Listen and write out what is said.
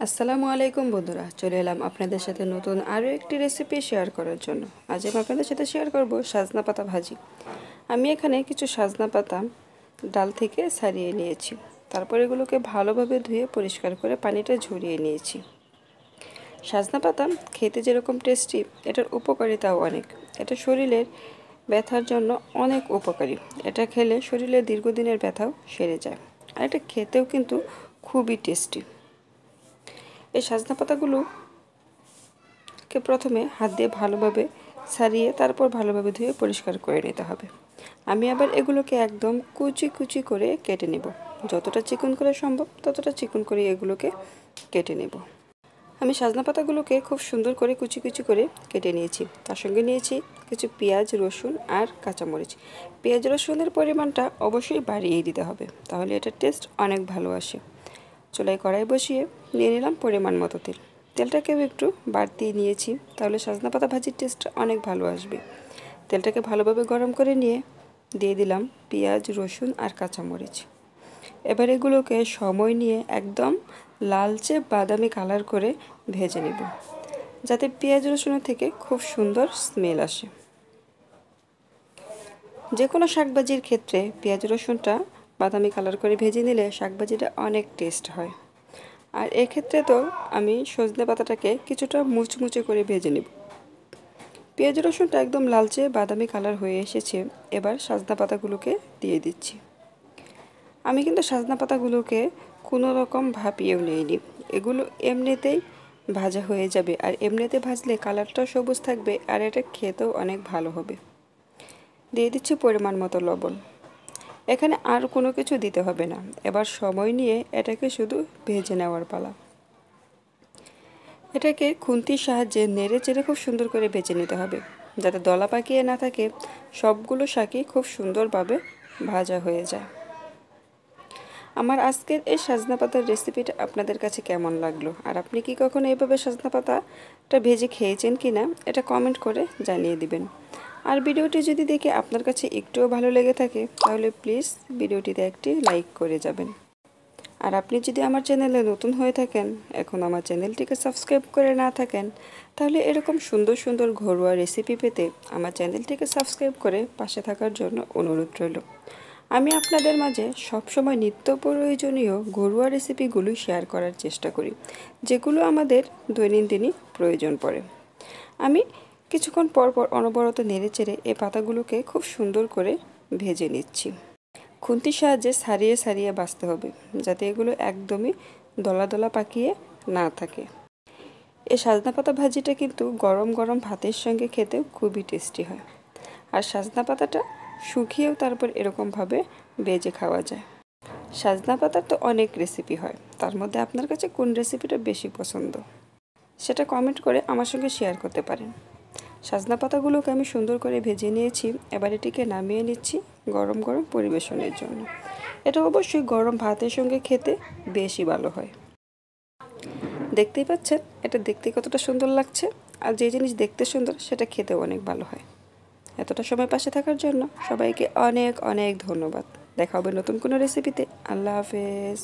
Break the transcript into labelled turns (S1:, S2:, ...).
S1: আসসালামু আলাইকুম বন্ধুরা, চলে এলাম আপনাদের সাথে নতুন আরও একটি রেসিপি শেয়ার করার জন্য। আজ আমি আপনাদের সাথে শেয়ার করব সাজনা পাতা ভাজি। আমি এখানে কিছু সাজনা পাতা ডাল থেকে ছাড়িয়ে নিয়েছি, তারপর এগুলোকে ভালোভাবে ধুয়ে পরিষ্কার করে পানিটা ঝরিয়ে নিয়েছি। সাজনা পাতা খেতে যেরকম টেস্টি, এটার উপকারিতাও অনেক। এটা শরীরের ব্যথার জন্য অনেক উপকারী। এটা খেলে শরীরের দীর্ঘদিনের ব্যথাও সেরে যায়, আর এটা খেতেও কিন্তু খুবই টেস্টি। এই সাজনা পাতাগুলোকে প্রথমে হাত দিয়ে ভালোভাবে ছাড়িয়ে তারপর ভালোভাবে ধুয়ে পরিষ্কার করে নিতে হবে। আমি আবার এগুলোকে একদম কুচি কুচি করে কেটে নেব। যতটা চিকন করে সম্ভব ততটা চিকন করে এগুলোকে কেটে নেব। আমি সাজনা পাতাগুলোকে খুব সুন্দর করে কুচি কুচি করে কেটে নিয়েছি। তার সঙ্গে নিয়েছি কিছু পেঁয়াজ, রসুন আর কাঁচামরিচ। পেঁয়াজ রসুনের পরিমাণটা অবশ্যই বাড়িয়ে দিতে হবে, তাহলে এটার টেস্ট অনেক ভালো আসে। চুলায় কড়াই বসিয়ে নিয়ে নিলাম পরিমাণ মতো তেল। তেলটাকেও একটু বাড়তিয়ে নিয়েছি, তাহলে সজনা পাতা ভাজির টেস্ট অনেক ভালো আসবে। তেলটাকে ভালোভাবে গরম করে নিয়ে দিয়ে দিলাম পেঁয়াজ, রসুন আর কাঁচামরিচ। এবার এগুলোকে সময় নিয়ে একদম লালচে বাদামি কালার করে ভেজে নেব, যাতে পেঁয়াজ রসুনের থেকে খুব সুন্দর স্মেল আসে। যে কোনো শাকভাজির ক্ষেত্রে পেঁয়াজ রসুনটা বাদামি কালার করে ভেজে নিলে শাকভাজিটা অনেক টেস্ট হয়। আর এক্ষেত্রে তো আমি সজনে পাতাটাকে কিছুটা মুচমুচে করে ভেজে নেব। পেঁয়াজ রসুনটা একদম লালচে বাদামি কালার হয়ে এসেছে। এবার সজনা পাতাগুলোকে দিয়ে দিচ্ছি। আমি কিন্তু সজনা পাতাগুলোকে কোনো রকম ভাপিয়েও নিইনি, এগুলো এমনিতেই ভাজা হয়ে যাবে, আর এমনিতে ভাজলে কালারটাও সবুজ থাকবে আর এটা খেতেও অনেক ভালো হবে। দিয়ে দিচ্ছি পরিমাণ মতো লবণ। এখানে আর কোনো কিছু দিতে হবে না। এবার সময় নিয়ে এটাকে শুধু ভেজে নেওয়ার পালা। এটাকে খুন্তির সাহায্যে নেড়ে চেড়ে খুব সুন্দর করে ভেজে নিতে হবে, যাতে দলা পাকিয়ে না থাকে, সবগুলো শাকই খুব সুন্দরভাবে ভাজা হয়ে যায়। আমার আজকের এই সজনা পাতার রেসিপিটা আপনাদের কাছে কেমন লাগলো, আর আপনি কি কখনো এইভাবে সজনা পাতাটা ভেজে খেয়েছেন কি না, এটা কমেন্ট করে জানিয়ে দিবেন। আর ভিডিওটি যদি দেখে আপনার কাছে একটুও ভালো লেগে থাকে, তাহলে প্লিজ ভিডিওটিতে একটি লাইক করে যাবেন। আর আপনি যদি আমার চ্যানেলে নতুন হয়ে থাকেন, এখন আমার চ্যানেলটিকে সাবস্ক্রাইব করে না থাকেন, তাহলে এরকম সুন্দর সুন্দর ঘরোয়া রেসিপি পেতে আমার চ্যানেলটিকে সাবস্ক্রাইব করে পাশে থাকার জন্য অনুরোধ রইল। আমি আপনাদের মাঝে সবসময় নিত্য প্রয়োজনীয় ঘরোয়া রেসিপিগুলো শেয়ার করার চেষ্টা করি, যেগুলো আমাদের দৈনন্দিনই প্রয়োজন পড়ে। আমি কিছুক্ষণ পর পর অনবরত নেড়ে চেড়ে এই পাতাগুলোকে খুব সুন্দর করে ভেজে নিচ্ছি। খুন্তির সাহায্যে সারিয়ে সারিয়ে বাছতে হবে, যাতে এগুলো একদমই দলা দলা পাকিয়ে না থাকে। এই সজনা পাতা ভাজিটা কিন্তু গরম গরম ভাতের সঙ্গে খেতেও খুবই টেস্টি হয়। আর সজনা পাতাটা শুকিয়েও তারপর এরকমভাবে ভেজে খাওয়া যায়। সজনা পাতার তো অনেক রেসিপি হয়, তার মধ্যে আপনার কাছে কোন রেসিপিটা বেশি পছন্দ সেটা কমেন্ট করে আমার সঙ্গে শেয়ার করতে পারেন। সজনা পাতাগুলোকে আমি সুন্দর করে ভেজে নিয়েছি। এবার এটিকে নামিয়ে নিচ্ছি গরম গরম পরিবেশনের জন্য। এটা অবশ্যই গরম ভাতের সঙ্গে খেতে বেশি ভালো হয়। দেখতেই পাচ্ছেন এটা দেখতে কতটা সুন্দর লাগছে, আর যে জিনিস দেখতে সুন্দর সেটা খেতেও অনেক ভালো হয়। এতটা সময় পাশে থাকার জন্য সবাইকে অনেক অনেক ধন্যবাদ। দেখা হবে নতুন কোনো রেসিপিতে। আল্লাহ হাফেজ।